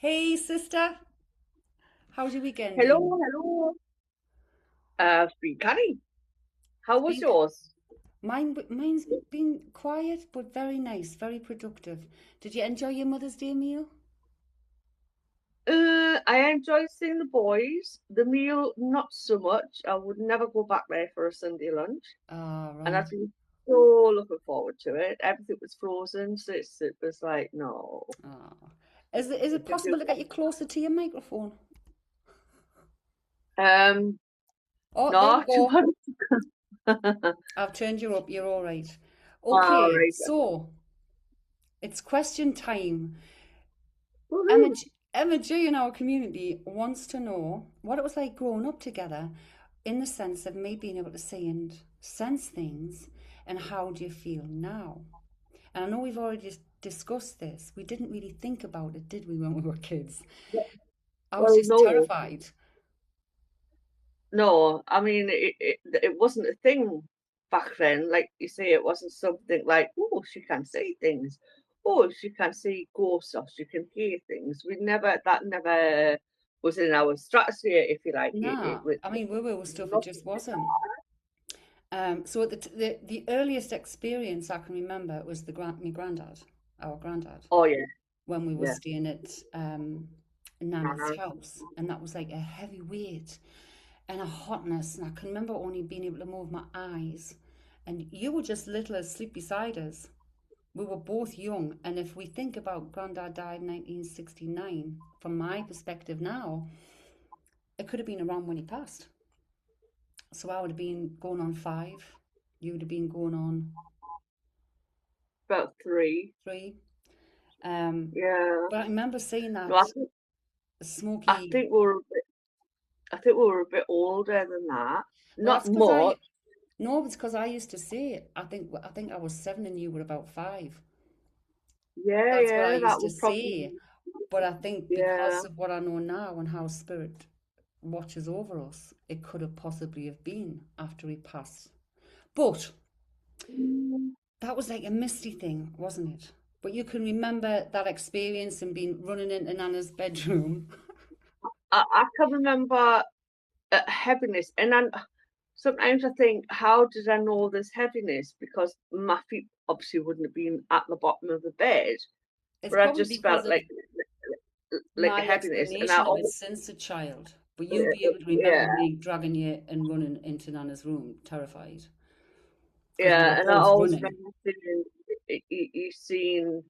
Hey, sister. How's your weekend Hello, been? hello. Free Canny. How It's was been yours? mine's been quiet but very nice, very productive. Did you enjoy your Mother's Day meal? I enjoyed seeing the boys. The meal, not so much. I would never go back there for a Sunday lunch, Ah, and right. I've been so looking forward to it. Everything was frozen, so it was like, no. Ah. Is it possible to get you closer to your microphone? Um, Oh, there we not too go. much. I've turned you up. You're all right. All Okay, right. so it's question time. Emma, Woohoo. Emma G in our community wants to know what it was like growing up together in the sense of me being able to see and sense things, and how do you feel now? And I know we've already discussed this. We didn't really think about it, did we, when we were kids? I was Well, just no. terrified. No, I mean it wasn't a thing back then. Like you say, it wasn't something like, oh, she can see things. Oh, she can see ghosts or she can hear things. We never that never was in our stratosphere, if you like. It Nah, was I mean, we were with stuff, it not. just wasn't. So the earliest experience I can remember was my granddad, our granddad, Oh yeah, when we were yeah. staying at Nana's Uh-huh. house, and that was like a heavy weight and a hotness, and I can remember only being able to move my eyes, and you were just little asleep beside us. We were both young, and if we think about Grandad died in 1969, from my perspective now, it could have been around when he passed. So I would have been going on five, you would have been going on About three. three. Um, Yeah. but I remember seeing No, that I smoky. think we were I think we were a bit older than that. Well, Not that's because much. no, it's because I used to say it. I think I was seven and you were about five. Yeah, That's what I yeah, used that to would probably. say. But I think Yeah. because of what I know now and how spirit watches over us, it could have possibly have been after he passed. But that was like a misty thing, wasn't it? But you can remember that experience and being running into Nana's bedroom. I can remember heaviness. And then sometimes I think, how did I know there's heaviness? Because my feet obviously wouldn't have been at the bottom of the bed, It's but I probably just because felt of like a my heaviness. And I explanation of it always, since a child. But you'll be able to remember yeah, me dragging you and running into Nana's room, terrified, because we were yeah, and I both always running. remember seeing, you seen,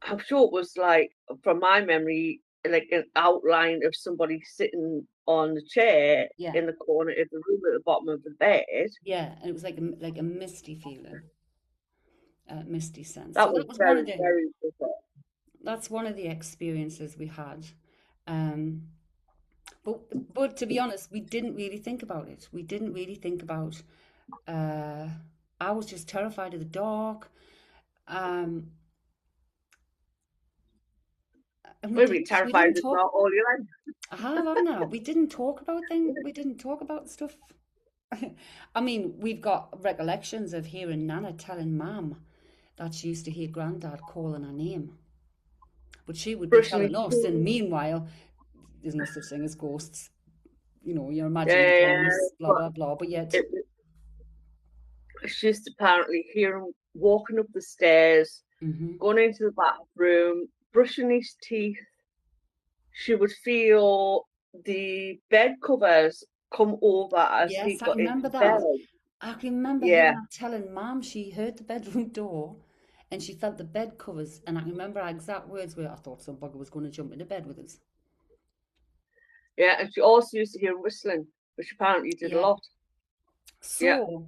I'm sure it was like, from my memory, like an outline of somebody sitting on the chair Yeah, in the corner of the room at the bottom of the bed. yeah, and it was like a misty feeling, misty sense. That So was that was one of very, the very bizarre. that's one of the experiences we had. Um, but to be honest, we didn't really think about it. We didn't really think about. Uh, I was just terrified of the dark, um, and we We've been didn't we terrified didn't of this talk. now all your life. I haven't I? We didn't talk about things. We didn't talk about stuff. I mean, we've got recollections of hearing Nana telling Mum that she used to hear Grandad calling her name, but she would be Brushing his telling us, and teeth. meanwhile, there's no such thing as ghosts. You're imagining Yeah, things, blah but blah blah. But yet, it was just apparently hear him walking up the stairs, hmm going into the bathroom, brushing his teeth. She would feel the bed covers come over as he yes, I got remember into bed. that. I can remember hearing Yeah, her telling Mum she heard the bedroom door, and she felt the bed covers. And I remember her exact words were, "I thought some bugger was going to jump into bed with us." yeah, and she also used to hear whistling, which apparently did a Yeah. lot. Yeah, So,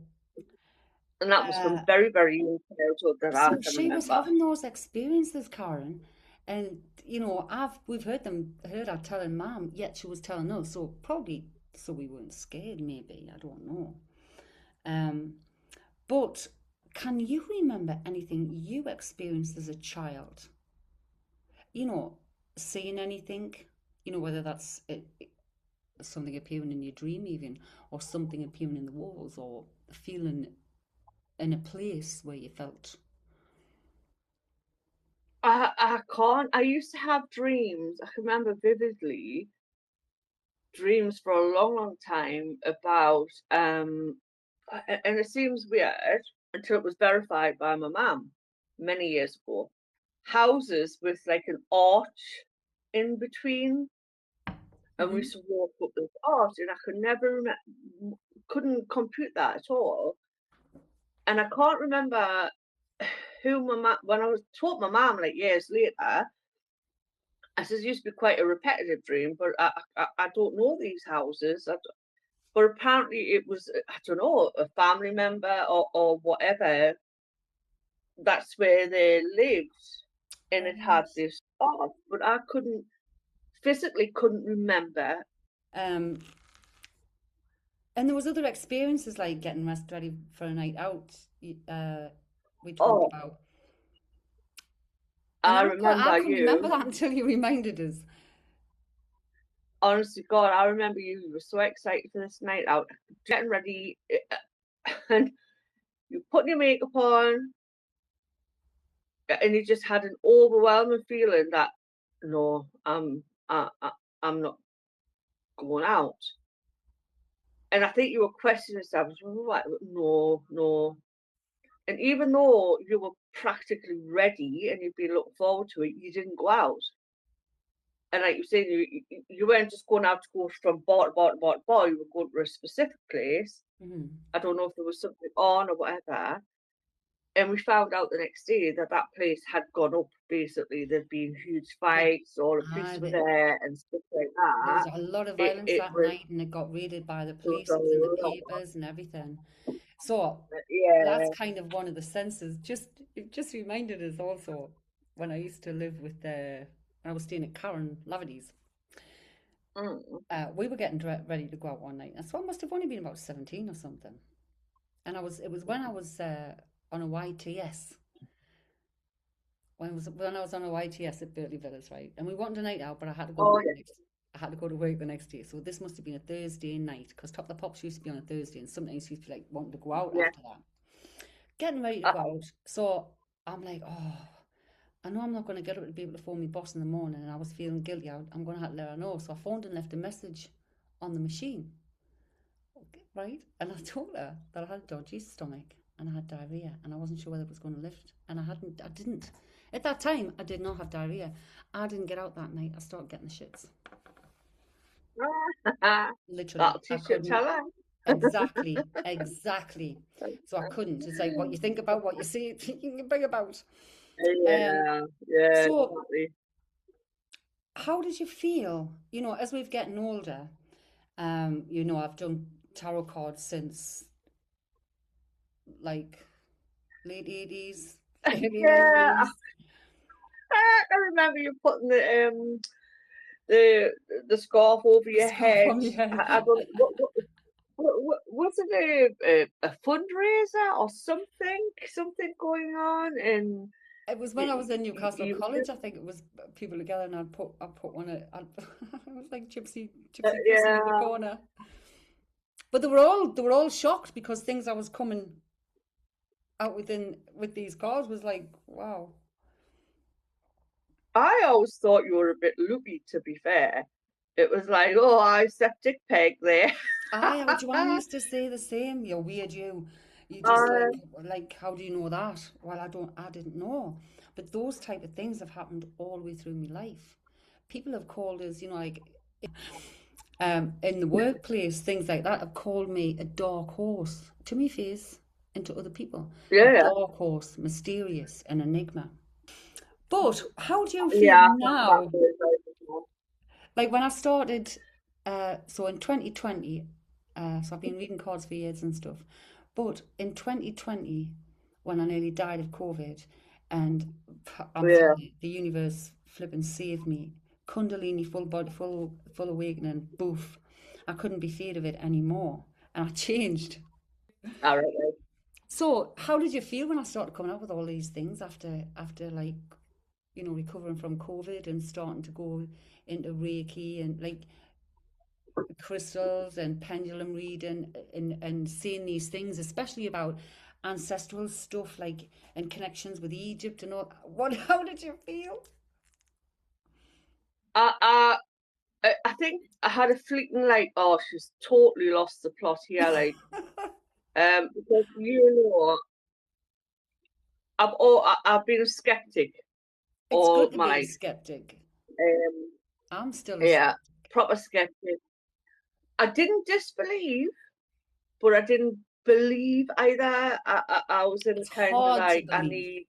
and that was from uh, very, very young childhood that I so can she was remember. having those experiences, Karen, and we've heard her telling Mum, yet she was telling us. So probably so we weren't scared. Maybe I don't know. Um, but can you remember anything you experienced as a child? You know, seeing anything. Whether that's something appearing in your dream, even, or something appearing in the walls, or feeling in a place where you felt. I can't. I used to have dreams. I can remember vividly dreams for a long, long time about and it seems weird until it was verified by my mum many years ago. Houses with like an arch in between, and we Hmm. used to walk up this arch, and I could never remember, couldn't compute that at all. And I can't remember who my mum, when I was taught my mum like years later, I said it used to be quite a repetitive dream, but I don't know these houses. But apparently it was, I don't know, a family member or whatever. That's where they lived, and it Right. had this art, but I couldn't physically couldn't remember. Um, and there was other experiences like getting rest ready for a night out. We talked Oh, about, and I I remember couldn't remember you. that until you reminded us. Honestly, God, I remember you. You were so excited for this night out, getting ready, and you putting your makeup on, and you just had an overwhelming feeling that no, I'm not going out. And I think you were questioning yourself. Like, no, no. And even though you were practically ready and you'd been looking forward to it, you didn't go out. And like you said, you weren't just going out to go from bar to bar to bar to bar. You were going to a specific place. Hmm. I don't know if there was something on or whatever. And we found out the next day that that place had gone up. Basically, there'd been huge That fights. All the police ah, were that there and stuff like there was that. a lot of It violence it that was night, and it got raided by the there was police. It was in the a lot. papers and everything. So that's Yeah. kind of one of the senses. Just it just reminded us also when I used to live with when I was staying at Karen Laverty's. Mm. We were getting ready to go out one night, and so I must have only been about 17 or something. And it was when I was on a YTS. When I was on a YTS at Berkeley Villas, right? And we wanted a night out, but Oh yeah. I had to go to work the next day. So this must have been a Thursday night because Top of the Pops used to be on a Thursday, and sometimes used to be like wanting to go out Yeah. after that, getting ready to go Uh-oh. out. So I'm like, oh, I know I'm not going to get up to be able to phone my boss in the morning, and I was feeling guilty. I'm going to have to let her know. So I phoned and left a message on the machine, okay, right? And I told her that I had a dodgy stomach and I had diarrhea, and I wasn't sure whether it was going to lift, and I didn't. At that time, I did not have diarrhea. I didn't get out that night. I started getting the shits. Literally, That'll I teach you to couldn't. tell her. Exactly, exactly. So I couldn't. It's like what you think about, what you see, you can bring about. Um, Yeah, yeah, so exactly. how did you feel? As we've getting older, I've done tarot cards since like late 80s, early Yeah, 90s. I remember you putting the the scarf over The your scarf head. on your head. I don't was it a fundraiser or something? Something going on, and It was when you, I was in Newcastle you College. just I think it was people together, and I put one. I was like Gypsy Chrissie in the yeah. corner. But they were all shocked because things I was coming out with these cards was like, wow. I always thought you were a bit loopy, to be fair. It was like, oh, I septic peg there. Joanne used to say the same. You're weird, you. You just uh, how do you know that? Well, I didn't know. But those type of things have happened all the way through my life. People have called us, like in the workplace, things like that have called me a dark horse to me face and to other people. A yeah, dark horse, mysterious, an enigma. But how do you feel yeah, that now? was like, Like when I started, so in 2020, so I've been reading cards for years and stuff. But in 2020, when I nearly died of COVID, and I'm yeah. telling you, the universe flipping saved me. Kundalini, full body, full awakening, boof. I couldn't be feared of it anymore, and I changed. All right. So, how did you feel when I started coming up with all these things after like recovering from COVID and starting to go into Reiki and like crystals and pendulum reading and seeing these things, especially about. ancestral stuff, like and connections with Egypt and all. What? How did you feel? I, I, I think I had a fleeting like, oh, she's totally lost the plot here, like, because I've been a skeptic It's all good to my be a life. skeptic. Um, I'm still a yeah, skeptic. proper skeptic. I didn't disbelieve, but I didn't believe either. I was in the It's kind of hard to like, believe.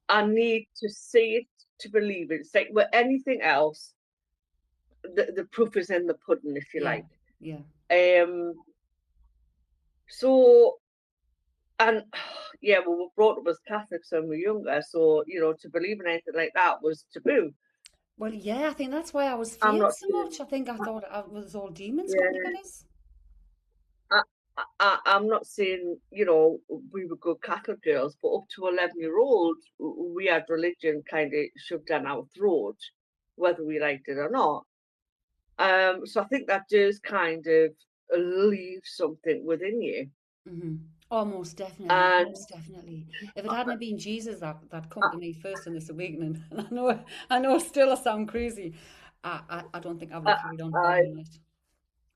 I need to see it to believe it. It's like with anything else, the proof is in the pudding, if you Yeah, like. yeah. Um, so and yeah, well, we were brought up as Catholics when we were younger, so to believe in anything like that was taboo. Well, yeah, I think that's why I was I'm fearing not so saying, much. I think I thought it was all demons coming to yeah, get us. I, I'm not saying we were good Catholic girls, but up to 11-year-old, we had religion kind of shoved down our throat, whether we liked it or not. So I think that does kind of leave something within you. Mm-hmm. Oh, most definitely, And most definitely. If it hadn't have been Jesus that come I, to me first in this awakening, and I know, still I sound crazy. I don't think I would I, have carried on I, following it.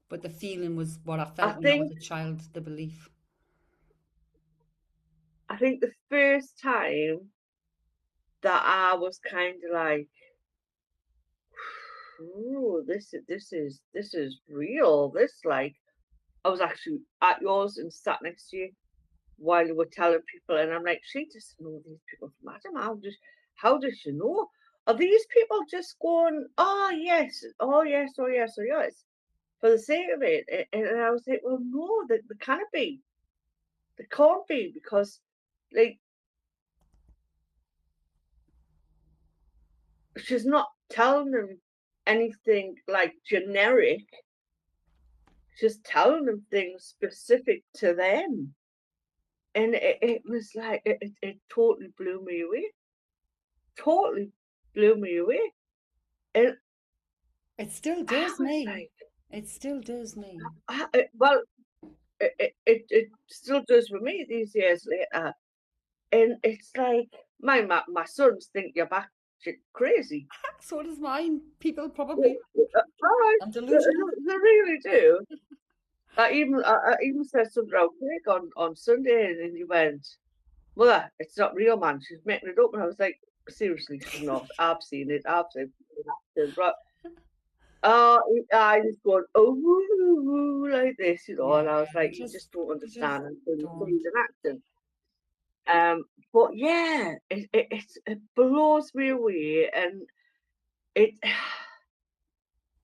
But the feeling was what I I felt when I was think a child. The belief. I think the first time that I was kind of like, "Ooh, this is real." This like I was actually at yours and sat next to you while you were telling people, and I'm like, she doesn't know these people from Adam. How does she know? Are these people just going, oh yes, oh yes, oh yes, oh yes, for the sake of it? And I was like, well, no, they can't be. They can't be because, like, she's not telling them anything like generic. She's telling them things specific to them. And it was like, it totally blew me away. Totally blew me away. And It still I does was me. like, It still does me. well, it still does with me these years later. And it's like, my sons think you're back crazy. So does mine. People probably. Oh, I'm they, delusional. they really do. I even said something out Craig on Sunday, and he went, "Mother, it's not real, man. She's making it up." And I was like, "Seriously, she's not. I've seen it. I've seen it." But I was going, "Oh, woo, woo," like this, Yeah, and I was like, you "You just, just don't you just understand until you see don't. it in action." But yeah, it blows me away, and it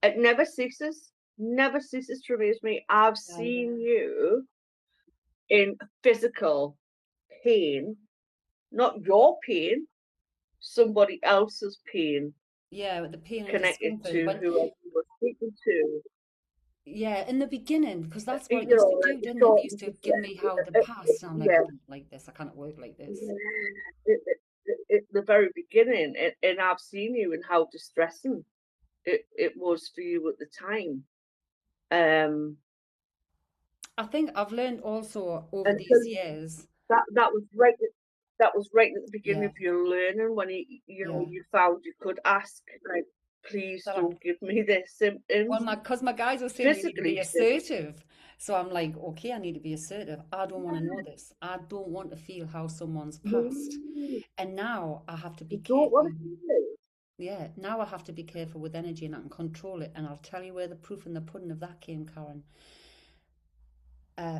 it never ceases to amaze me. I've Either. seen you in physical pain, not your pain, somebody else's pain Yeah, with the pain and connected discomfort. to When whoever you were speaking to. Yeah, in the beginning, because that's what it You used to know, like do, you didn't it? It thought, used to give me how the past, and I'm like, I yeah, don't like this. I can't work like this. yeah. The very beginning, and I've seen you and how distressing it was for you at the time. Um, I think I've learned also over until these years. that was right. That was right at the beginning Yeah, of your learning when yeah. you found you could ask, like, please That I, don't give me their well, symptoms because my guys were saying you need to be physically. assertive. So I'm like, okay, I need to be assertive. I don't want to know this. I don't want to feel how someone's No, past. And now I have to be you don't want careful. to feel it. Yeah, now I have to be careful with energy and I can control it. And I'll tell you where the proof in the pudding of that came, Karen.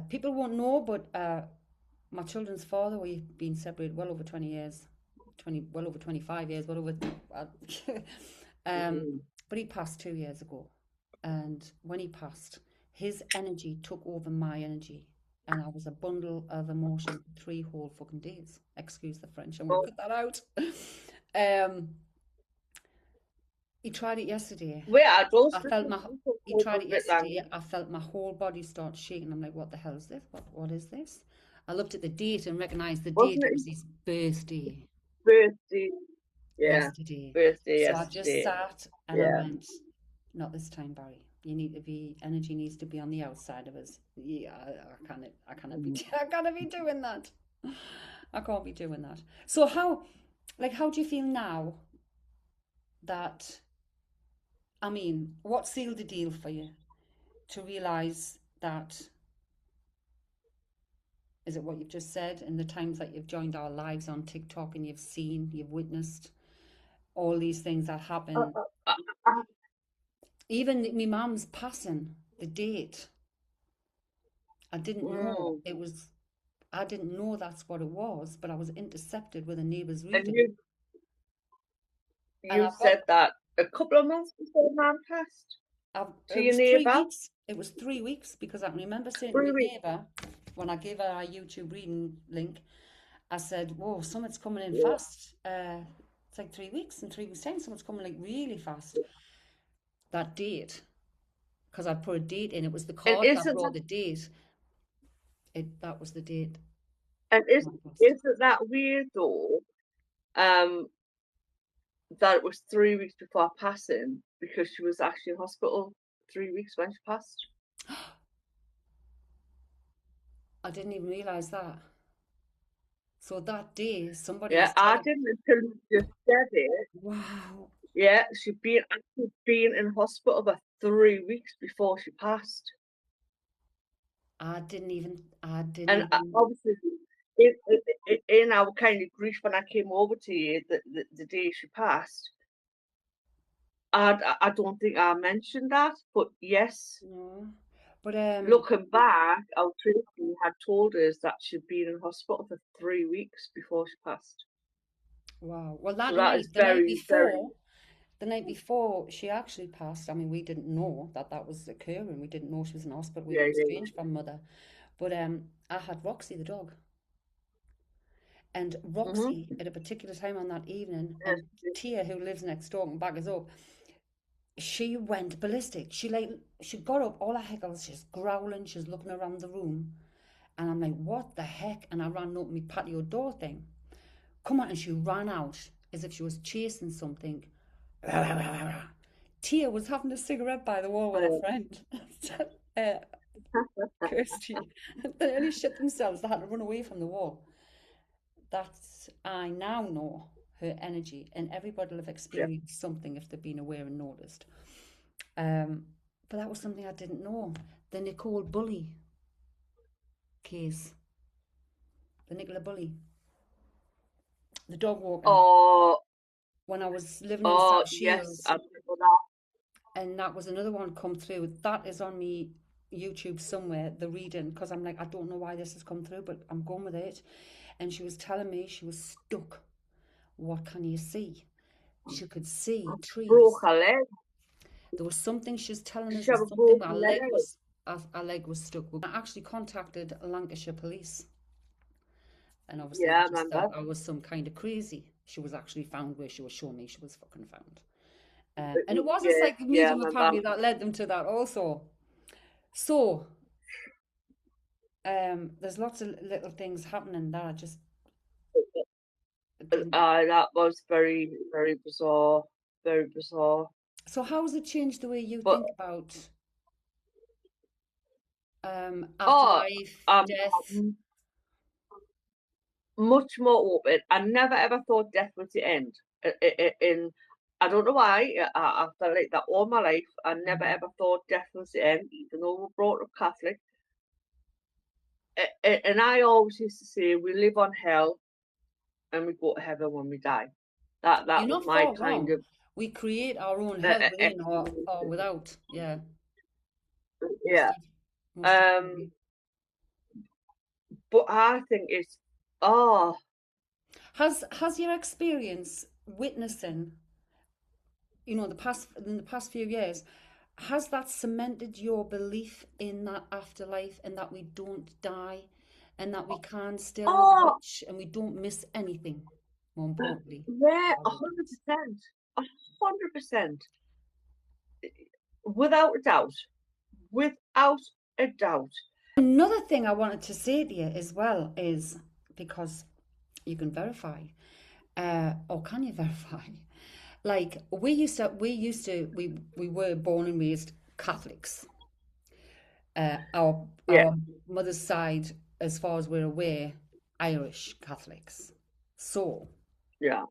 People won't know, but my children's father, we've been separated well over 20 years, well over 25 years, well over, uh, um, Mm. but he passed 2 years ago. And when he passed, his energy took over my energy. And I was a bundle of emotion 3 whole fucking days. Excuse the French, I'm gonna Oh, cut that out. um, he tried it yesterday. we are I those felt my, he tried it bit yesterday. language, I felt my whole body start shaking. I'm like, what the hell is this? What is this? I looked at the date and recognized the date. wasn't It it? was his birthday Birthday, yeah, yesterday. birthday So I just yesterday, sat and I yeah. went, not this time, Barry. You need to be energy needs to be on the outside of us. Yeah, I cannot be I cannot be doing that. I can't be doing that. So how do you feel now that I mean, what sealed the deal for you to realize that is it what you've just said in the times that you've joined our lives on TikTok and you've seen, you've witnessed all these things that Uh, happen. uh, uh, uh, Even my mum's passing, the date, I didn't know mm. it was I didn't know that's what it was, but I was intercepted with a neighbour's And reading. And you I've got said that a couple of months before Mum passed to it your was three neighbour. weeks. It was 3 weeks because I can remember saying to my 3 weeks. neighbour when I gave her our YouTube reading link, I said, "Whoa, something's coming in Yeah. fast. It's like 3 weeks. In 3 weeks' time, something's coming like really fast." That date, because I put a date in. It was the And card that isn't brought that the date. That was the date. and Mum passed. isn't that weird though? That it was 3 weeks before passing because she was actually in hospital 3 weeks when she passed. I didn't even realize that. So that day, somebody Yeah, was I telling, didn't until you just said it. "Wow, Yeah, she'd been actually been in hospital for 3 weeks before she passed. I didn't And even." obviously, in our kind of grief when I came over to you the day she passed, I don't think I mentioned that, but yes, No, but looking back, our Tracy had told us that she'd been in hospital for 3 weeks before she passed. wow. Well, So that that night, is very, very, the night before she actually passed. I mean, we didn't know that that was occurring. We didn't know she was in hospital. We yeah, were yeah, estranged from mother. But I had Roxy the dog, and yeah. Mm-hmm. Roxy at a particular time on that evening, Yes, and Tia, who lives next door, and back us up, she went ballistic. She got up, all her heckles, she's growling, she's looking around the room, and I'm like, what the heck? And I ran up my patio door thing. Come on, and she ran out as if she was chasing something. Tia was having a cigarette by the wall with her yeah. friend. uh, Kirsty. They only shit themselves. They had to run away from the wall. That's, I now know her energy, and everybody will have Yeah. experienced something if they've been aware and noticed. Um, but that was something I didn't know. The Nicole Bully case, the Nicola Bully, the dog walking. Oh, When I was living in oh, South yes, I Shields, remember that. and that was another one come through. That is on me YouTube somewhere, the reading, because I'm like, I don't know why this has come through, but I'm going with it. And she was telling me she was stuck. What can you see? She could see Broke trees. her leg. There was something she was telling Did us she have was a something broken leg? our leg was stuck. I actually contacted Lancashire police, and obviously they Yeah, I just thought remember. I was some kind of crazy. She was actually found where she was showing me she was fucking found. And it was a Yeah, psychic yeah, I medium remember. apparently that led them to that also. So there's lots of little things happening that I just didn't. That was very, very bizarre. Very bizarre. So how has it changed the way you But think about oh, afterlife, um, death? I'm much more open. I never ever thought death was the end. In I don't know why. I felt like that all my life. I never Mhm. ever thought death was the end, even though we're brought up Catholic. And I always used to say we live on hell and we go to heaven when we die. You're That was not my far kind wrong. of We create our own hell within or explanation. without. Yeah, most Yeah. def most Um, definitely. but I think it's oh Has your experience witnessing, in the past few years, has that cemented your belief in that afterlife and that we don't die and that we can still oh reach and we don't miss anything, more importantly? yeah, Our returns. 100%, 100%, without a doubt, without a doubt. Another thing I wanted to say to you as well is because you can verify, or can you verify? Like we were born and raised Catholics. Our Yeah, mother's side, as far as we're aware, Irish Catholics. So yeah.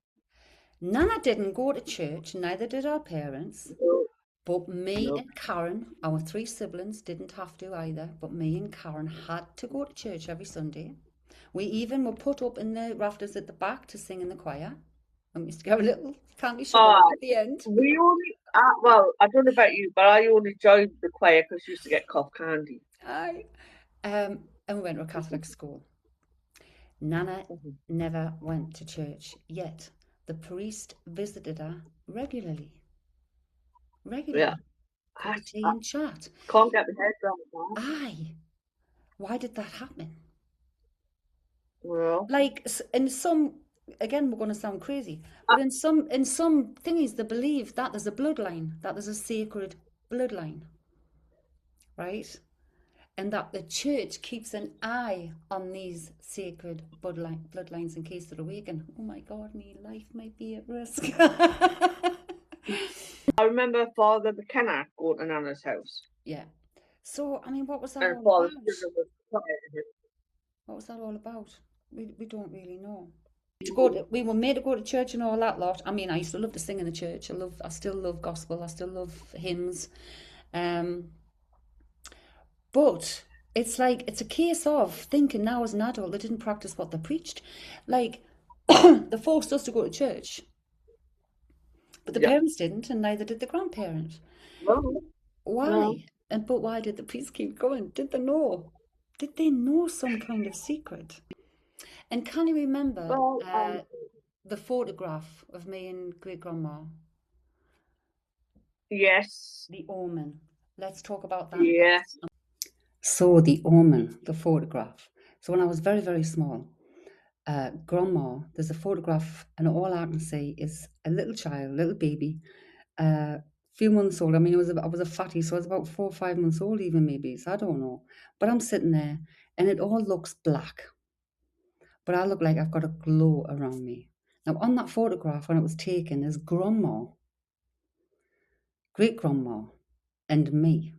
Nana didn't go to church, neither did our parents. No, But me no. and Karen, our three siblings, didn't have to either. But me and Karen had to go to church every Sunday. We even were put up in the rafters at the back to sing in the choir. And we used to get a little candy sugar Uh, at the end. we only, well, I don't know about you, but I only joined the choir because we used to get cough candy. Aye. And we went to a Catholic school. Nana Mhm. never went to church, yet the priest visited her regularly. Yeah, Regularly. Cup of tea I and chat. can't get my head around that. Aye. Why did that happen? Well, Like in some, again, we're going to sound crazy, I, but in some thingies, they believe that there's a bloodline, that there's a sacred bloodline, right? And that the church keeps an eye on these sacred bloodlines in case they're awakened. Oh my God, my life might be at risk. I remember Father McKenna going to Nana's house, Yeah. So, I mean, what was that and all Father about? Stephen was quiet. What was that all about? We don't really know. We were made to go to church and all that lot. I mean, I used to love to sing in the church. I still love gospel. I still love hymns. Um, but it's like it's a case of thinking now as an adult they didn't practice what they preached. Like they forced us to go to church, but the Yeah. parents didn't, and neither did the grandparent. No, no. Why? And but why did the priest keep going? Did they know? Did they know some kind of secret? And can you remember Well, the photograph of me and great grandma? yes, The Omen. Let's talk about that yes. next. So, The Omen, the photograph. So, when I was very, very small, grandma, there's a photograph, and all I can see is a little child, little baby, few months old. I mean, I was a fatty, so I was about 4 or 5 months old, even maybe. So I don't know. But I'm sitting there, and it all looks black. But I look like I've got a glow around me. Now, on that photograph, when it was taken, is grandma, great grandma, and me.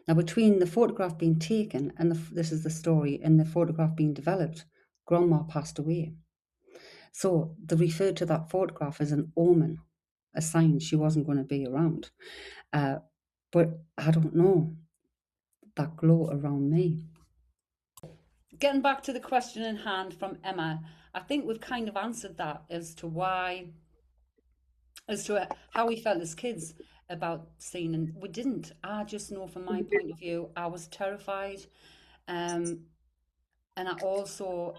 Now, between the photograph being taken and this is the story, and the photograph being developed, grandma passed away. So they referred to that photograph as an omen, a sign she wasn't going to be around. Uh, but I don't know, that glow around me. Getting back to the question in hand from Emma, I think we've kind of answered that as to how we felt as kids about seeing, and we didn't. I just know from my point of view, I was terrified. Um, and I also,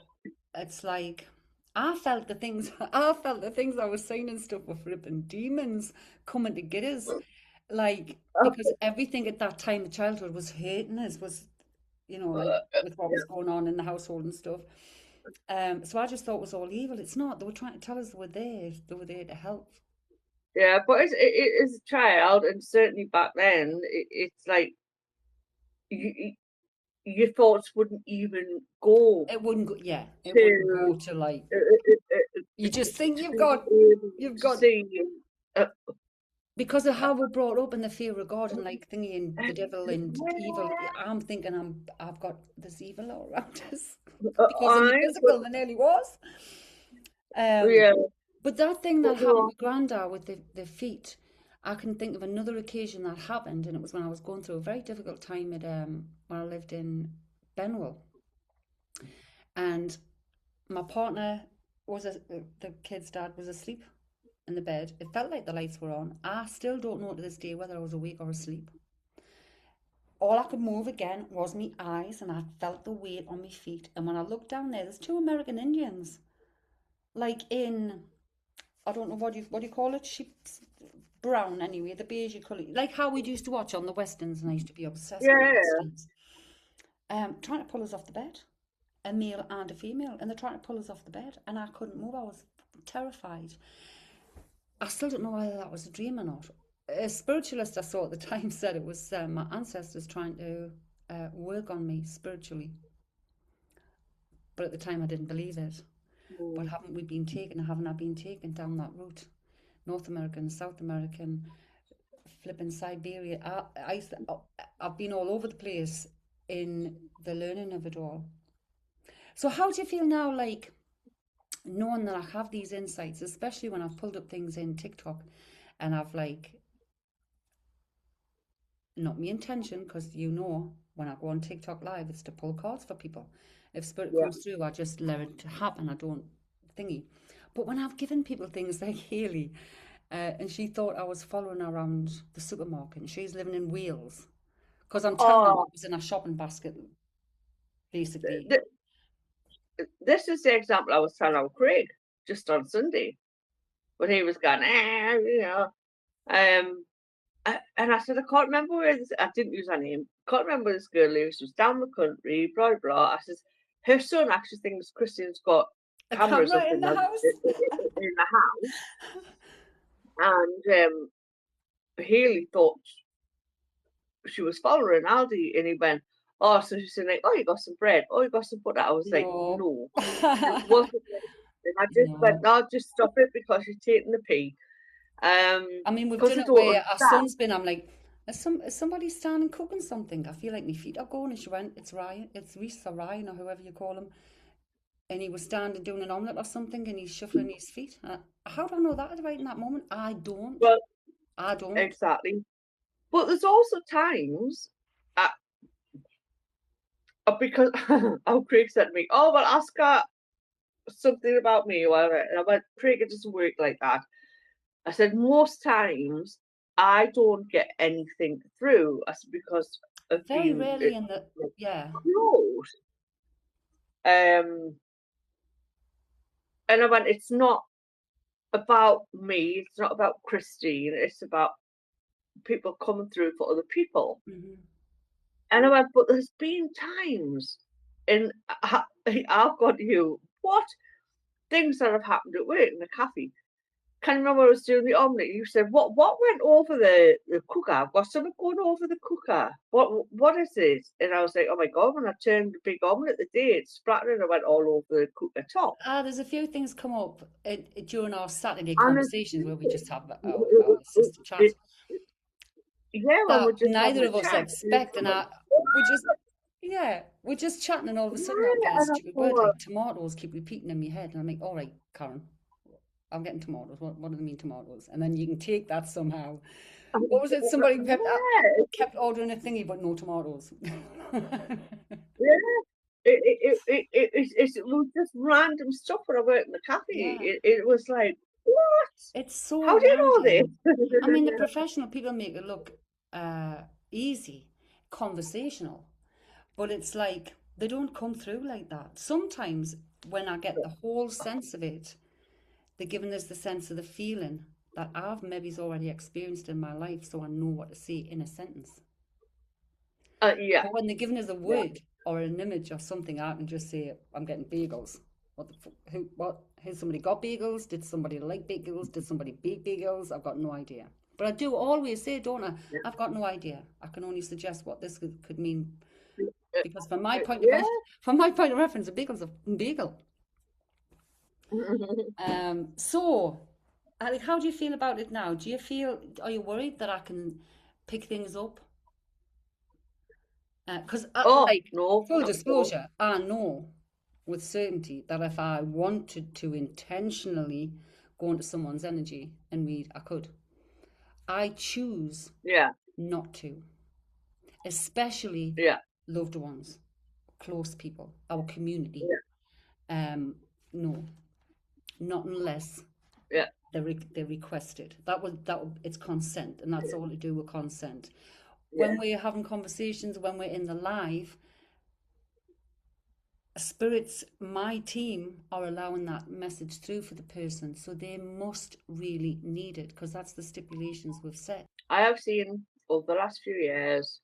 it's like, I felt the things I was seeing and stuff were flipping demons coming to get us. Like, because everything at that time of childhood was hating us, like with what was going on in the household and stuff. So I just thought it was all evil. It's not. They were trying to tell us they were there. They were there to help. Yeah, but as a child, and certainly back then, it's like you, your thoughts wouldn't even go It wouldn't go, yeah, it wouldn't to go to like, you just think to be able you've to got see. Uh, because of how we're brought up in the fear of God and like thinking the devil and evil. yeah, I'm thinking I've got this evil all around us because of my I, but physical, and nearly was. Um, yeah, but that thing but that happened no, with Grandad with the feet, I can think of another occasion that happened, and it was when I was going through a very difficult time at when I lived in Benwell, and my partner the kid's dad was asleep in the bed. It felt like the lights were on. I still don't know to this day whether I was awake or asleep. All I could move again was my eyes, and I felt the weight on my feet. And when I looked down there, there's two American Indians, like in, I don't know what do you call it, sheep's brown anyway, the beige colour, like how we used to watch on the westerns, and I used to be obsessed with the yeah, westerns. Trying to pull us off the bed, a male and a female, and they're trying to pull us off the bed, and I couldn't move. I was terrified. I still don't know whether that was a dream or not. A spiritualist I saw at the time said it was my ancestors trying to work on me spiritually. But at the time I didn't believe it. But mm, haven't we been taken, haven't I been taken down that route? North American, South American, flipping Siberia. I've been all over the place in the learning of it all. So how do you feel now, like knowing that I have these insights, especially when I've pulled up things in TikTok and I've like, not my intention, because when I go on TikTok live, it's to pull cards for people. If spirit Yeah. comes through, I just let it happen. I don't thingy. But when I've given people things like Haley, and she thought I was following her around the supermarket, and she's living in Wales, because I'm telling them Oh, it was in a shopping basket, basically. th this is the example I was telling our Craig just on Sunday when he was going, um, and I said, I can't remember where this, I didn't use her name, can't remember where this girl lives, she was down the country, blah, blah. I says, her son actually thinks Christian's got A cameras up camera in in the house. in the house, and Haley thought she was following Aldi, and he went, oh, so she's saying like, oh, you got some bread, oh, you got some butter. I was like, No. no, it wasn't. And I just went, No. no, just stop it because you're taking the pee. I mean, we've Because done I it don't where our understand. son's been. I'm like, is somebody standing cooking something? I feel like my feet are going. And she went, it's Ryan, it's Reese or Ryan or whoever you call him. And he was standing doing an omelette or something, and he's shuffling his feet. How do I know that right in that moment? I don't. Well, I don't. exactly. But there's also times, uh, because oh, Craig said to me, oh, well, ask her something about me or whatever. And I went, Craig, it doesn't work like that. I said, most times I don't get anything through. I said, because of Very being rarely in the, yeah, close. And I went, it's not about me, it's not about Christine, it's about people coming through for other people. hmm And I went, but there's been times, and I've got you, what things that have happened at work in the cafe. Can you remember I was doing the omelette? You said, what went over the cooker? I've got something going over the cooker. What is it? And I was like, oh my God, when I turned the big omelette the day, it splattered and it went all over the cooker top. there's a few things come up during our Saturday And conversations where we just have our sister chat yeah, when we're that just having neither a of us chat. And expect, and we just, yeah, we're just chatting, and all of a sudden I'll get a I stupid word thought, like tomatoes keep repeating in my head, and I'm like, all right, Karen, I'm getting tomatoes. What do they mean tomatoes? And then you can take that somehow. What was it? Somebody yeah, kept ordering a thingy, but no tomatoes. yeah. It was just random stuff when I worked in the cafe. Yeah, It was like, what? it's so How do you know random. this? I mean, the professional people make it look easy, conversational, but it's like they don't come through like that. Sometimes when I get the whole sense of it, they're giving us the sense of the feeling that I've maybe already experienced in my life, so I know what to say in a sentence. Yeah, But when they're giving us a yeah. word or an image or something, I can just say, I'm getting bagels. What the who, what? Has somebody got bagels? Did somebody like bagels? Did somebody bake bagels? I've got no idea. But I do always say, don't I? I've got no idea. I can only suggest what this could mean because Yeah. from my point of reference, a bagel's a bagel. So, Alec, how do you feel about it now? Are you worried that I can pick things up? Because, Oh, like, no, full not at all. disclosure, I know with certainty that if I wanted to intentionally go into someone's energy and read, I could. I choose Yeah, not to, especially yeah, loved ones, close people, our community. yeah, No, not unless yeah, they request it. It's consent, and that's all to do with consent. When yeah. we're having conversations, when we're in the live, spirits, my team are allowing that message through for the person, so they must really need it because that's the stipulations we've set. I have seen over the last few years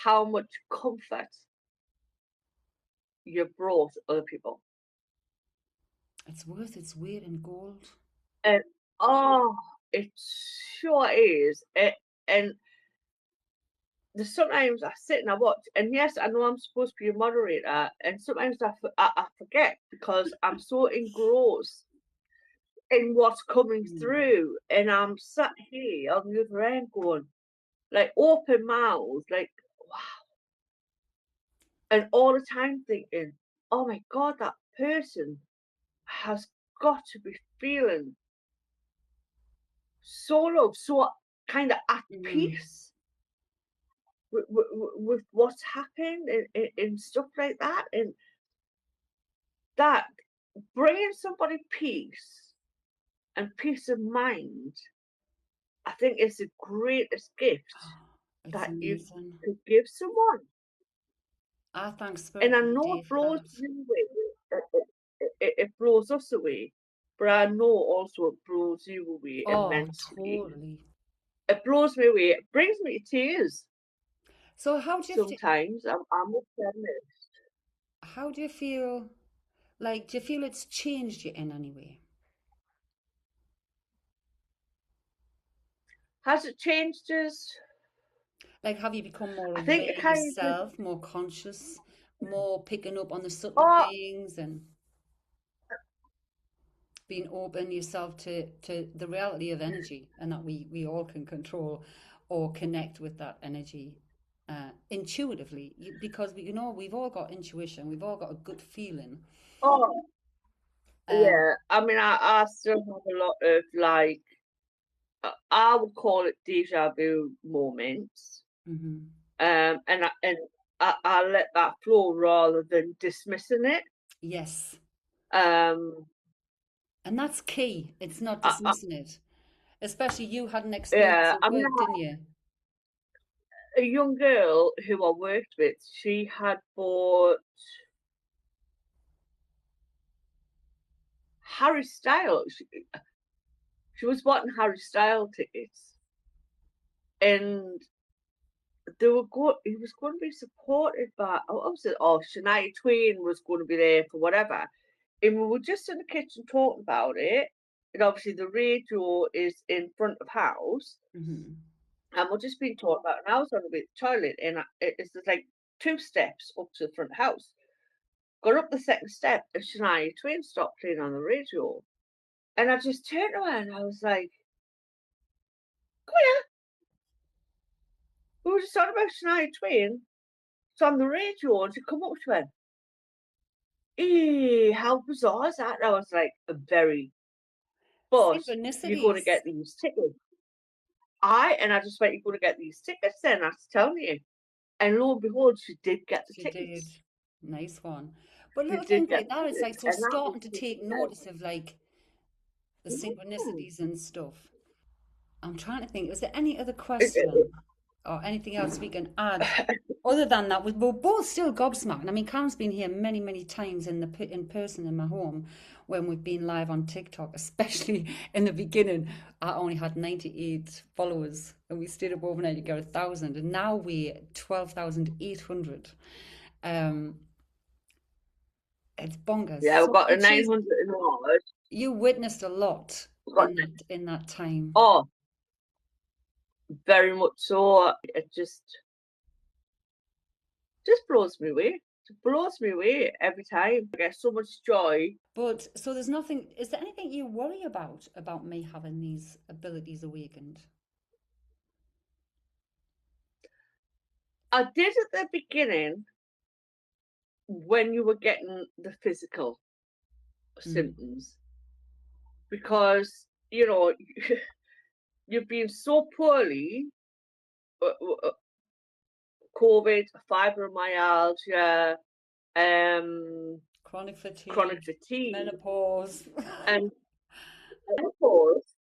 how much comfort you've brought other people. It's worth its weight in gold. And oh, it sure is. And there's sometimes I sit and I watch, and yes, I know I'm supposed to be a moderator, and sometimes I forget because I'm so engrossed in what's coming Mm. through. And I'm sat here on the other end going, like open mouth, like wow, and all the time thinking, oh my God, that person has got to be feeling so loved, so kind of at Mm. peace with what's happened and stuff like that. And that bringing somebody peace and peace of mind, I think is the greatest gift It's that you amazing. could give someone. I thank And Spirit I every know day it for blows that. you away. It blows us away. But I know also it blows you away Oh, immensely. totally. It blows me away. It brings me to tears So sometimes. I must admit. how do you feel? Like, do you feel it's changed you in any way? Has it changed us? Like, have you become more I think aware it kind of, yourself, more conscious, more picking up on the subtle oh, things and being open yourself to the reality of energy and that we all can control or connect with that energy intuitively because we've all got intuition, we've all got a good feeling. oh, Um, yeah. I mean, I still have a lot of like, I would call it deja vu moments. mhm. And I let that flow rather than dismissing it. Yes, Um, and that's key. It's not I, dismissing it. Especially you had an experience yeah, at I mean, work, didn't you? a young girl who I worked with, she had bought Harry Styles. She was wanting Harry Styles tickets, and they were go. He was going to be supported by. Oh, was it? Oh, Shania Twain was going to be there for whatever, and we were just in the kitchen talking about it. And obviously, the radio is in front of house, Hmm. and we're just being talked about. And I was on the way to the toilet, and it's just like 2 steps up to the front house. Got up the second step, and Shania Twain stopped playing on the radio. And I just turned around and I was like, come here. We were just talking about Shania Twain. It's on the radio. And she come up to her. How bizarre is that? And I was like, very, but you're going to Synchronicities. get these tickets. And I just went, you're going to get these tickets then, I was telling you. And lo and behold, she did get the She did. tickets. Nice one. But She little did things get like the that, it's like tickets. so And that was starting to just, take notice of like the mm. synchronicities and stuff. I'm trying to think, is there any other It- question or anything else we can add? Other than that, we're both still gobsmacked. I mean, Cam's been here many, many times in person in my home when we've been live on TikTok, especially in the beginning. I only had 98 followers and we stayed up overnight to get 1,000, and now we're 12,800. Um, it's bonkers. yeah, we've So got a it shows 900 in ours. you witnessed a lot We've got, in that time. oh, very much so. It just blows me away. It blows me away every time. I get so much joy. But so there's nothing, is there anything you worry about me having these abilities awakened? I did at the beginning when you were getting the physical Mm. symptoms because, you've been so poorly, COVID, fibromyalgia, um, Chronic chronic fatigue, fatigue, menopause. and menopause.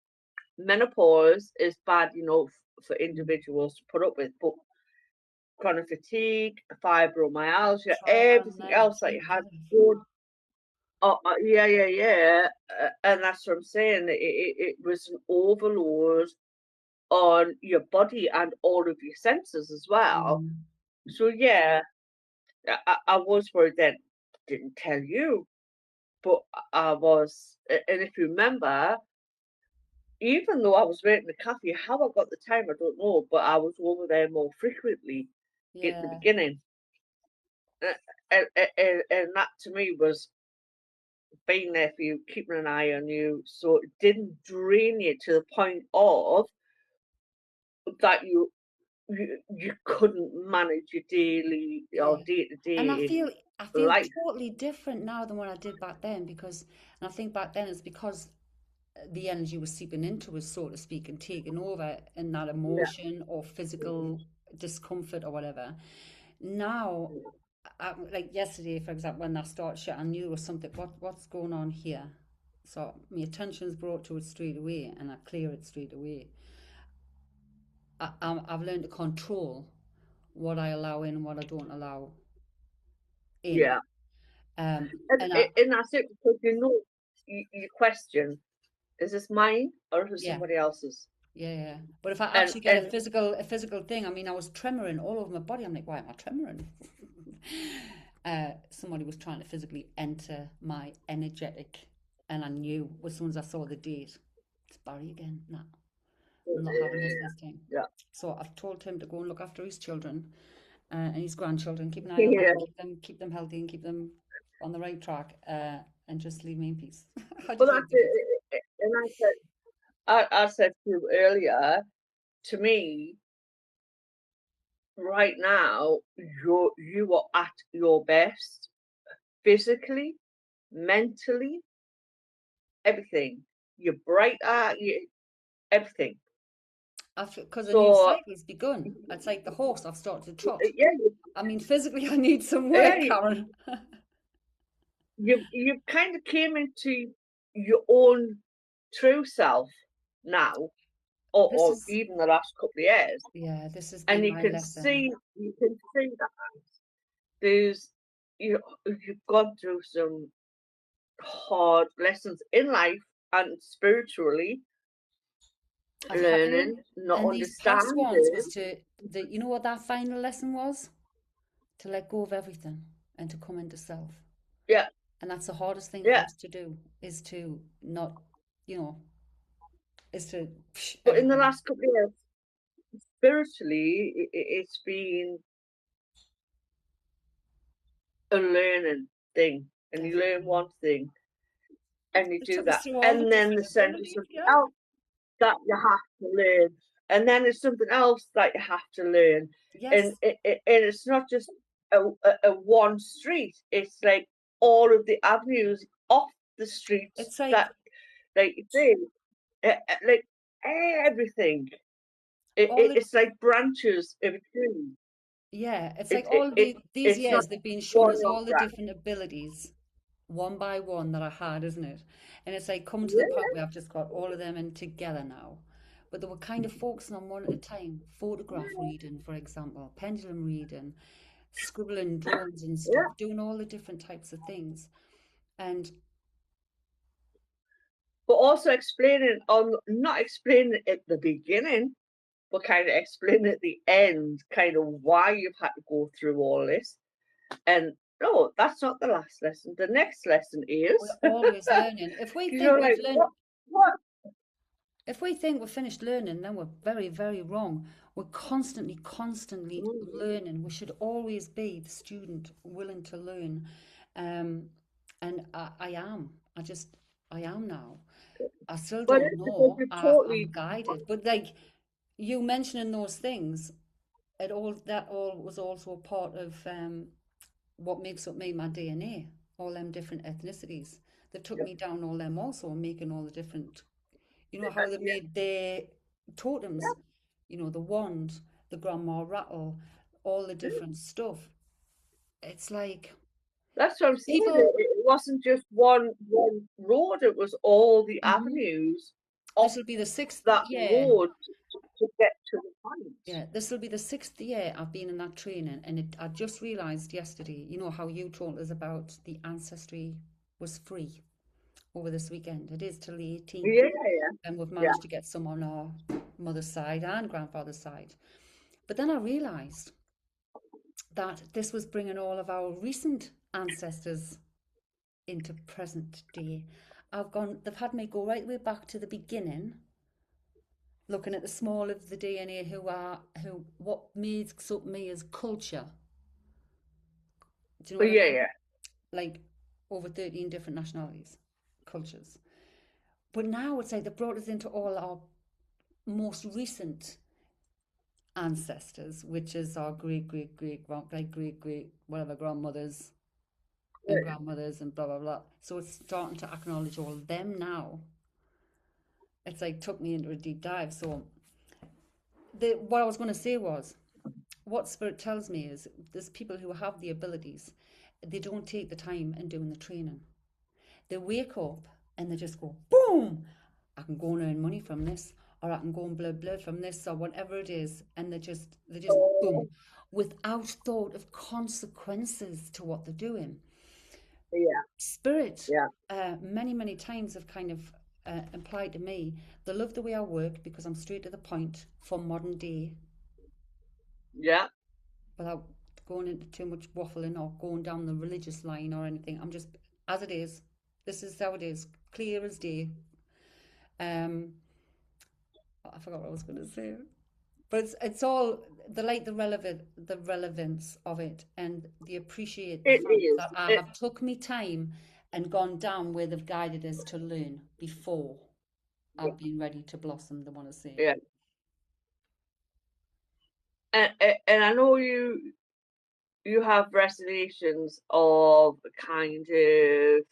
Menopause is bad, for Mm. individuals to put up with, but chronic fatigue, fibromyalgia, Try that everything never else that you had negative. going. Oh, yeah, yeah, yeah. And that's what I'm saying. It was an overload on your body and all of your senses as well. Mm. So, yeah, I was worried then. Didn't tell you, but I was. And if you remember, even though I was waiting the cafe, how I got the time, I don't know, but I was over there more frequently in the Yeah. beginning. And that to me was being there for you, keeping an eye on you, so it didn't drain you to the point of that you couldn't manage your daily or Yeah. day to And day I feel life. totally different now than what I did back then because and I think back then it's because the energy was seeping into us, so to speak, and taking over in that Yeah. emotion or physical discomfort or whatever. Now, like yesterday, for example, when I started shit, I knew there was something. What's going on here? So my attention is brought to it straight away, and I clear it straight away. I've learned to control what I allow in and what I don't allow in. Yeah. And I, And that's it because you question, is this mine or is it yeah, somebody else's? yeah, yeah. But if I And actually get and a physical thing, I mean, I was tremoring all over my body. I'm like, why am I tremoring? Somebody was trying to physically enter my energetic, and I knew as soon as I saw the date, it's Barry again. Nah, I'm not having this time. yeah. So I've told him to go and look after his children and his grandchildren, keep an eye on them, Yeah. keep them healthy, and keep them on the right track, and just leave me in peace. How do you Well, say it that's to kids? it. And I said to you earlier, to me, right now, you are at your best physically, mentally, everything. You're brighter, everything. Because a new So cycle's begun. It's like the horse I've started to trot. yeah, I mean, physically, I need some yeah, work, Karen. you kind of came into your own true self now, This or is, even the last couple of years, yeah, this has and been my lesson. you can see that there's you've gone through some hard lessons in life and spiritually, I've had to. learning, not And these past ones was understanding. you know what that final lesson was? To let go of everything and to come into self. Yeah, And that's the hardest thing for yeah. us to do is to not, you know, is to But in the everything. last couple of years, spiritually, it's been a learning thing, and you learn Definitely. one thing, and you It do took us that, through all the and then different they send you abilities, something yeah. else that you have to learn, and then there's something else that you have to learn, and Yes. it's not just a one street. It's like all of the avenues off the streets It's like that, like you say, like everything. all the It's like branches of a tree. yeah, it's It, like it, all it these it's not years they've been showing one us long all the branch. different abilities one by one that I had, isn't it? And it's like coming to the Yeah, point where I've just got all of them in together now. But they were kind of focusing on one at a time. Photograph reading, for example, pendulum reading, scribbling drawings and stuff, yeah. doing all the different types of things. And But also explaining on not explaining at the beginning, but kind of explaining at the end, kind of why you've had to go through all this. And no, that's not the last lesson. The next lesson we're is, always learning. If we think you're we've like, learned what? If we think we're finished learning, then we're very, very wrong. We're constantly learning. We should always be the student willing to learn. Um, and I am. I am now. I still But don't it's because know. you're totally, I'm guided. But like you mentioning those things, that all was also a part of what makes up me, my DNA, all them different ethnicities that took me down all them also, making all the different how they yeah, made their yeah, totems, the wand, the grandma rattle, all the yeah. different stuff. It's like That's what I'm saying. people, It wasn't just one road. It was all the mhm. avenues This off will be the sixth that year. road to get to the point. Yeah, this will be the sixth year I've been in that training, and I just realised yesterday, how you told us about the ancestry was free over this weekend. It is till the 18th, Yeah, yeah, and we've yeah. managed to get some on our mother's side and grandfather's side. But then I realised that this was bringing all of our recent ancestors into present day. They've had me go right way back to the beginning, looking at the small of the DNA what makes up me as culture. Do you know But what I yeah, mean? yeah. Like over 13 different nationalities, cultures. But now it's like they brought us into all our most recent ancestors, which is our great whatever grandmothers and Yeah, grandmothers and blah blah blah. So it's starting to acknowledge all of them now. It's like took me into a deep dive. So what I was going to say was, what spirit tells me is there's people who have the abilities, they don't take the time in doing the training. They wake up and they just go boom. I can go and earn money from this, or I can go and blah blah from this, or whatever it is, and they just boom, oh, without thought of consequences to what they're doing. yeah, Spirit, yeah, many times have kind of implied to me they love the way I work because I'm straight to the point for modern day yeah. without going into too much waffling or going down the religious line or anything. I'm just as it is. This is how it is, clear as day. Um, I forgot what I was going to say, but it's all the relevance of it, and they appreciate the It fact is. that I It, have took me time and gone down where they've guided us to learn before yeah, I've been ready to blossom. They want to say, yeah. And I know you have reservations of kind of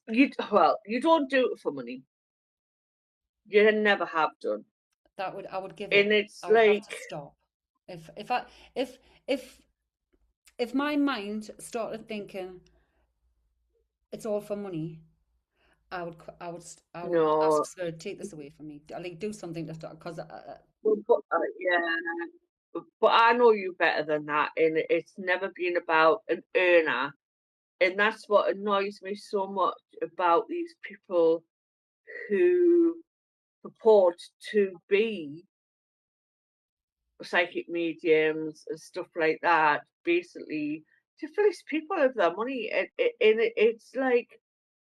you don't do it for money. You never have done. that would I would give And up. it's I would have like, to stop. If I if if my mind started thinking it's all for money, I would ask no, Spirit, take this away from me. Like do something to start because yeah, but I know you better than that. And it's never been about an earner. And that's what annoys me so much about these people who purport to be psychic mediums and stuff like that, basically to fleece people of their money. And it's like,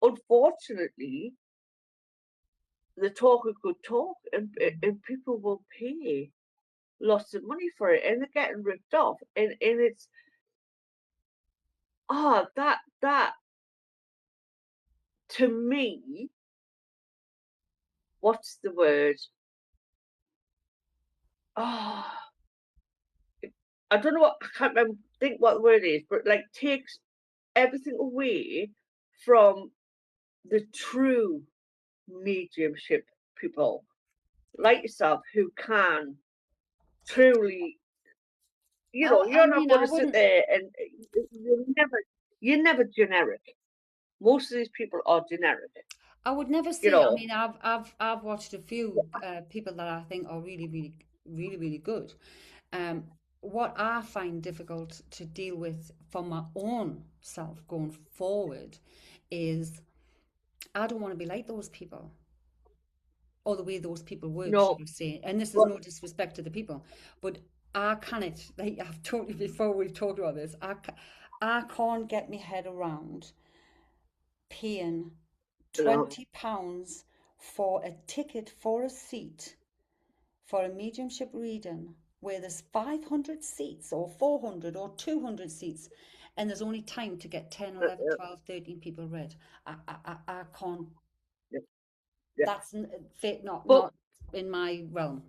unfortunately, the talk a good talk, and people will pay lots of money for it, and they're getting ripped off. And it's, that to me, what's the word? Oh, I don't know what, I can't remember, think what the word is, but like takes everything away from the true mediumship people like yourself who can truly, I you're not mean going I to sit wouldn't there and you're never generic. Most of these people are generic, I would never you say. I know. mean, I've watched a few people that I think are really good. Um, what I find difficult to deal with for my own self going forward is I don't want to be like those people or the way those people work, should No, I say? And this is but no disrespect to the people, but I cannot. Like I've told you before, we've talked about this. I can't get my head around paying no, £20 for a ticket for a seat for a mediumship reading where there's 500 seats or 400 or 200 seats and there's only time to get 10, uh, 11, uh, 12, 13 people read. I can't, yeah, yeah. that's fit, But not in my realm.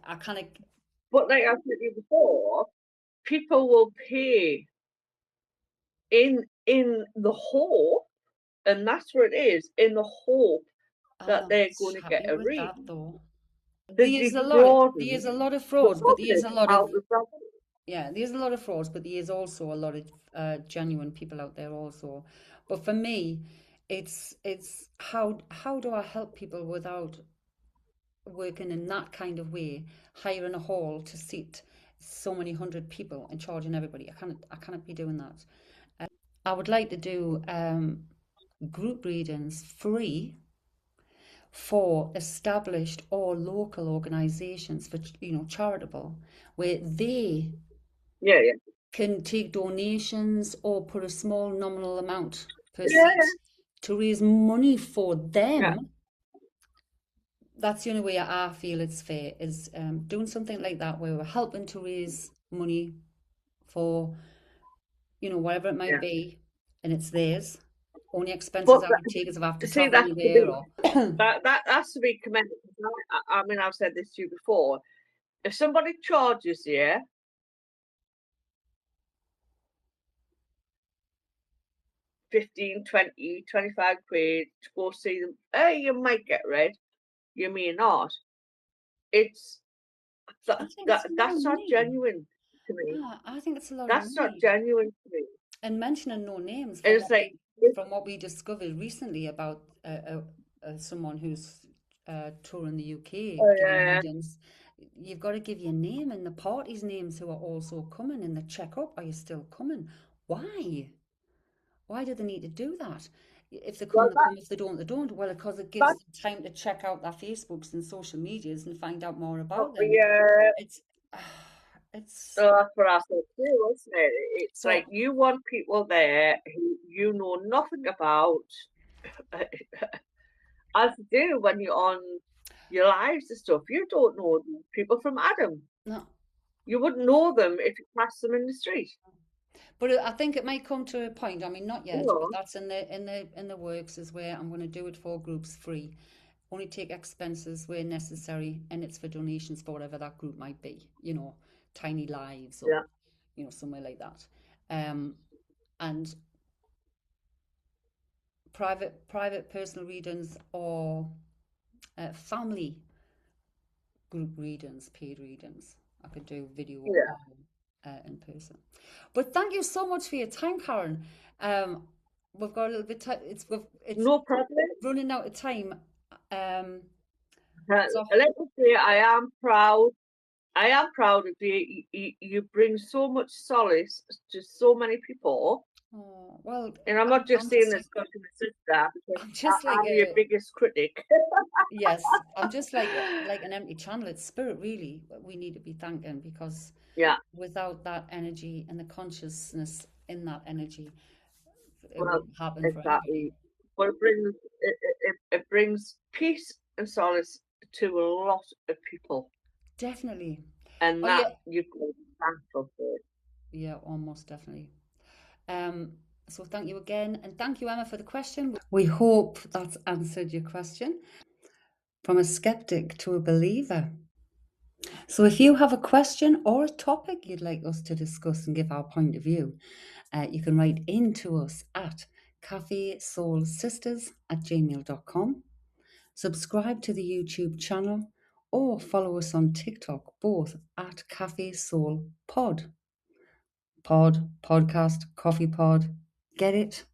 I kind of, like I said to you before, people will pay in the hope, and that's where it is, in the hope I'm that not they're going to get happy a with that read. though. The There's a defrauding, lot of the frauds, but there's public a lot of out of that. Yeah, there's a lot of frauds, but there's also a lot of genuine people out there also. But for me, it's how do I help people without working in that kind of way, hiring a hall to seat so many hundred people and charging everybody. I cannot be doing that. I would like to do group readings free for established or local organizations for charitable where they Yeah, yeah, can take donations or put a small nominal amount per yeah, seat to raise money for yeah. them. That's the only way I feel it's fair is doing something like that where we're helping to raise money for. whatever it might yeah. be, and it's theirs. Only expenses But I would take is if I have to see, travel that's to anywhere be or that has to be commended. I mean, I've said this to you before. If somebody charges you 15, 20, 25 quid to go see them, you might get red, you may not. It's I that, think it's that a lot of that's not money. genuine to me. Ah, I think it's a lot of That's not money. genuine to me. And mentioning no names And from it's like, if, from what we discovered recently about someone who's touring the UK giving uh, readings, you've got to give your name and the parties' names who are also coming and the check up. Are you still coming? Why? Why do they need to do that? If they come, well, they come. If they don't, they don't. Well, because it gives that them time to check out their Facebooks and social medias and find out more about probably, them. It's, it's that's what I said too, isn't it? It's like so. you want people there who you know nothing about, as you do when you're on your lives and stuff. You don't know people from Adam. No, You wouldn't know them if you passed them in the street. but I think it might come to a point. I mean, not You yet, but know, that's in the works. Is where I'm going to do it for groups free. Only take expenses where necessary, and it's for donations for whatever that group might be. Tiny lives or yeah, somewhere like that. Um, and private personal readings or family group readings, paid readings. I could do video yeah. or in person. But thank you so much for your time, Karen. Um, we've got a little bit. It's No problem. running out of time. Um, so Let me say, I am proud. I am proud of you. You bring so much solace to so many people. oh, well, And I'm not I'm, just I'm saying just this because you're my sister, because I'm just like I'm your a biggest critic. yes. I'm just like an empty channel. It's spirit, really. We need to be thanking because Yeah, without that energy and the consciousness in that energy, it well, wouldn't happen for anybody. exactly. But it brings peace and solace to a lot of people, Definitely. and Oh that yeah, you can be thankful for. yeah, almost definitely. Um, so thank you again, and thank you, Emma, for the question. We hope that's answered your question from a skeptic to a believer. So if you have a question or a topic you'd like us to discuss and give our point of view, you can write in to us at cafesoulsisters@gmail.com. Subscribe to the YouTube channel or follow us on TikTok, both at Cafe Soul Pod. Podcast, coffee pod. Get it?